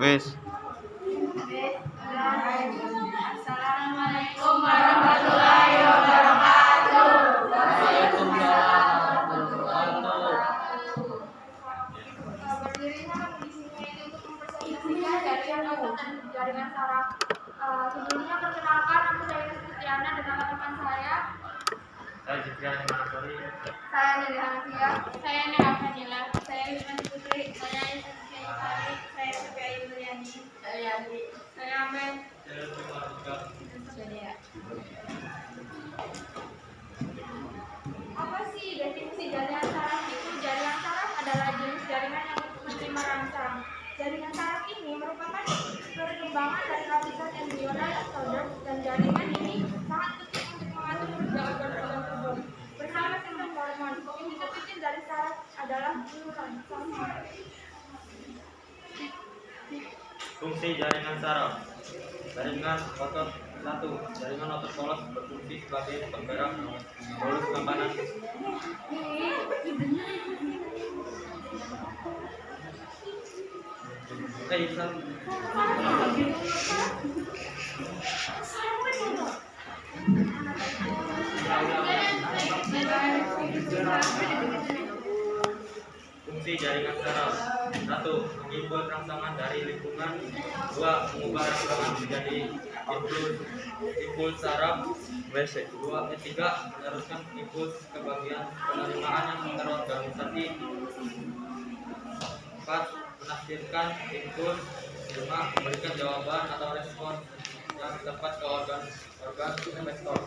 Wes. Assalamualaikum warahmatullahi wabarakatuh. Berdirinya di sini untuk mempresentasikan jaringan otot dan jaringan saraf. Sebelumnya perkenalkan, nama saya Kristiana dan teman-teman saya. Saya Jibriana Manasori. Saya Nili Hanafiah. Saya Nela Fadila. Saya Wisman Putri. Saya Isya Itari. Saya Sophia Yuliani. Saya Yandi. Saya Ahmed. Saya Tumarika. Apa sih definisi jaringan saraf itu? Jaringan saraf adalah jenis jaringan yang menerima rangsang. Jaringan saraf ini merupakan perkembangan dari lapisan embrional atau germ, dan jaringan ini sangat penting untuk mengatur kerja organ-organ tubuh. Bersama sistem hormon, fungsi kecil dari saraf adalah neuron. Fungsi jaringan saraf. Jaringan otot 1. Jaringan otot polos berfungsi sebagai penggerak polus kampanan. Islam. Fungsi jaringan saraf. 1. Mengimbul rangsangan dari lingkungan. 2. Mengubah rangsangan menjadi impuls saraf. 3. Meneruskan impuls ke bagian penerimaan yang terorganisasi. 4. Menafsirkan impuls. 5. Memberikan jawaban atau respon yang tepat ke organ efektor.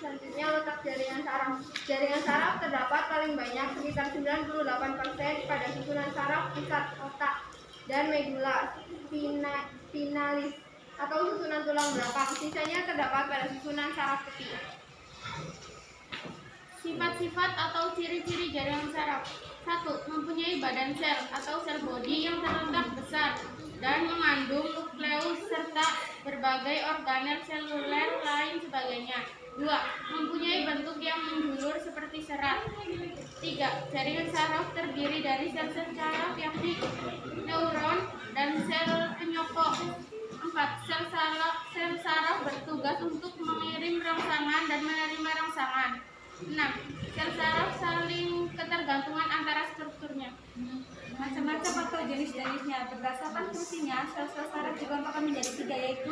Selanjutnya letak jaringan saraf. Jaringan saraf terdapat paling banyak sekitar 98% pada susunan saraf pusat otak dan medula spinalis atau susunan tulang belakang. Sisanya terdapat pada susunan saraf tepi. Sifat-sifat atau ciri-ciri jaringan saraf. 1. Mempunyai badan sel atau sel bodi yang terletak besar dan mengandung nukleus serta berbagai organel seluler lain sebagainya. 2. Mempunyai bentuk yang menjulur seperti serat. 3. Jaringan saraf terdiri dari sel-sel saraf yakni neuron dan sel penyokong. 4. Sel saraf bertugas untuk mengirim rangsangan dan menerima rangsangan. 6. Sel saraf saling ketergantungan antara strukturnya. Macam-macam atau jenis-jenisnya. Berdasarkan fungsinya, sel-sel saraf dikelompokkan menjadi 3, yaitu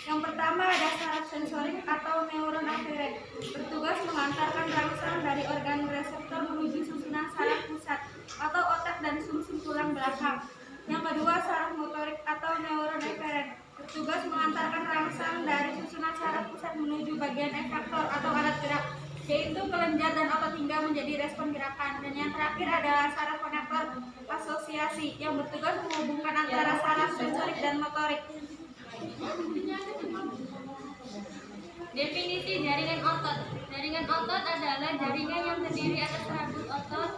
yang pertama ada saraf sensorik atau neuron aferen, bertugas mengantarkan rangsang dari organ reseptor menuju susunan saraf pusat atau otak dan sumsum tulang belakang. Yang kedua, saraf motorik atau neuron eferen, bertugas mengantarkan rangsang dari susunan saraf pusat menuju bagian efektor atau alat gerak, yaitu kelenjar dan otot hingga menjadi respon gerakan. Dan yang terakhir adalah saraf konektor asosiasi yang bertugas menghubungkan antara saraf sensorik dan motorik. Definisi jaringan otot. Jaringan otot adalah jaringan yang terdiri atas rambut otot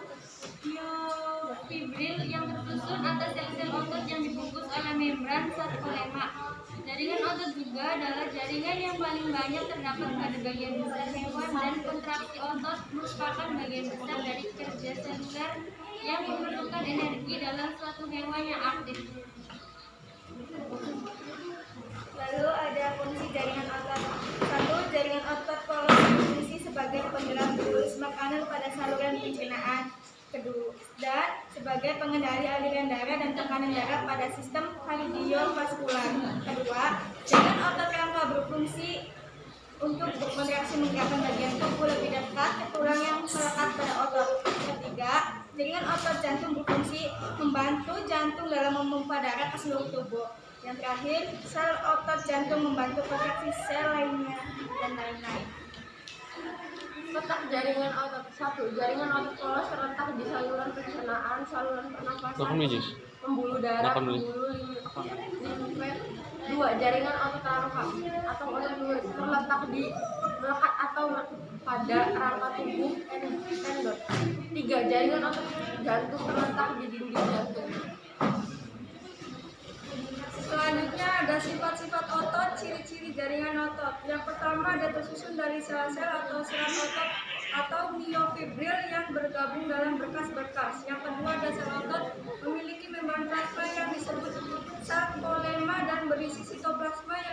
myofibril yang tersusun atas sel-sel otot yang dibungkus oleh membran sarkolema. Jaringan otot juga adalah jaringan yang paling banyak terdapat pada bagian besar hewan, dan kontraksi otot merupakan bagian besar dari kerja seluler yang memerlukan energi dalam suatu hewan yang aktif. Lalu ada fungsi jaringan otot. 1. Jaringan otot polos berfungsi sebagai penggerak bulus makanan pada saluran pencernaan. Kedua, dan sebagai pengendali aliran darah dan tekanan darah pada sistem kardiovaskular. Kedua, jaringan otot rangka berfungsi untuk berkontraksi menggerakkan bagian tubuh lebih dekat ke tulang yang melekat pada otot. Ketiga, jaringan otot jantung berfungsi membantu jantung dalam memompa darah ke seluruh tubuh. Yang terakhir, sel otot jantung membantu kontraksi sel lainnya dan lain-lain. Letak jaringan otot. 1. Jaringan otot polos terletak di saluran pencernaan, saluran pernapasan, pembuluh darah, pembuluh limfet. 2. Jaringan otot rangka atau otot terletak di melekat atau pada rangka tubuh tendon. 3. Jaringan otot jantung terletak di dinding jantung. Selanjutnya ada sifat-sifat otot, ciri-ciri jaringan otot. Yang pertama ada tersusun dari sel-sel atau serat otot atau myofibril yang bergabung dalam berkas-berkas. Yang kedua ada sel otot memiliki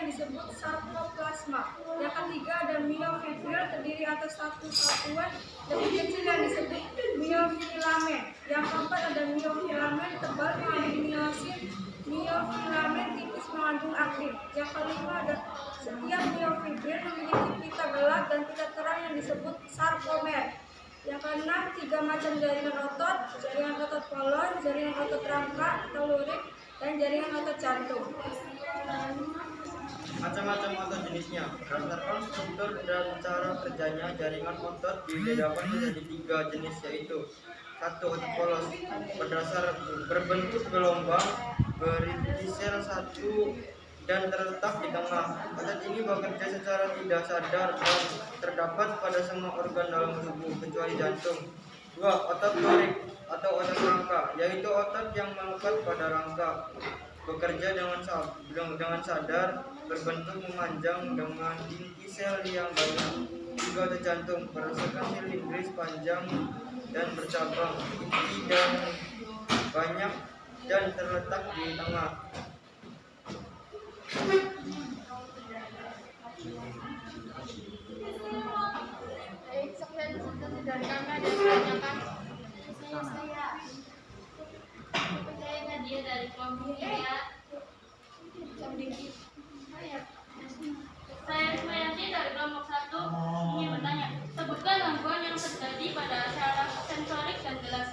yang disebut sarkoplasma. Yang ketiga ada miofibril, terdiri atas satu satuan lebih kecil yang disebut miofilamen. Yang keempat ada miofilamen tebal mengandung miosin, miofilamen tipis mengandung aktin. Yang kelima ada setiap miofibril memiliki pita gelap dan pita terang yang disebut sarkomer. Yang keenam, 3 macam jaringan otot: jaringan otot kolon, jaringan otot rangka atau lurik, dan jaringan otot jantung. Macam-macam otot jenisnya. Berdasarkan struktur dan cara kerjanya, jaringan otot dibedakan menjadi 3 jenis, yaitu 1. Otot polos berbentuk gelombang, berisi sel 1 dan terletak di tengah. Otot ini bekerja secara tidak sadar dan terdapat pada semua organ dalam tubuh kecuali jantung. 2. Otot lurik atau otot rangka, yaitu otot yang melekat pada rangka, bekerja dengan sadar, berbentuk memanjang dengan inti sel yang banyak. 3. Otot jantung berdasarkan silindris, panjang dan bercabang, inti dan banyak dan terletak di tengah. Baik, sekian diskusi dari kami. Ada yang ditanyakan? Saya Nadia dari kelompok 3.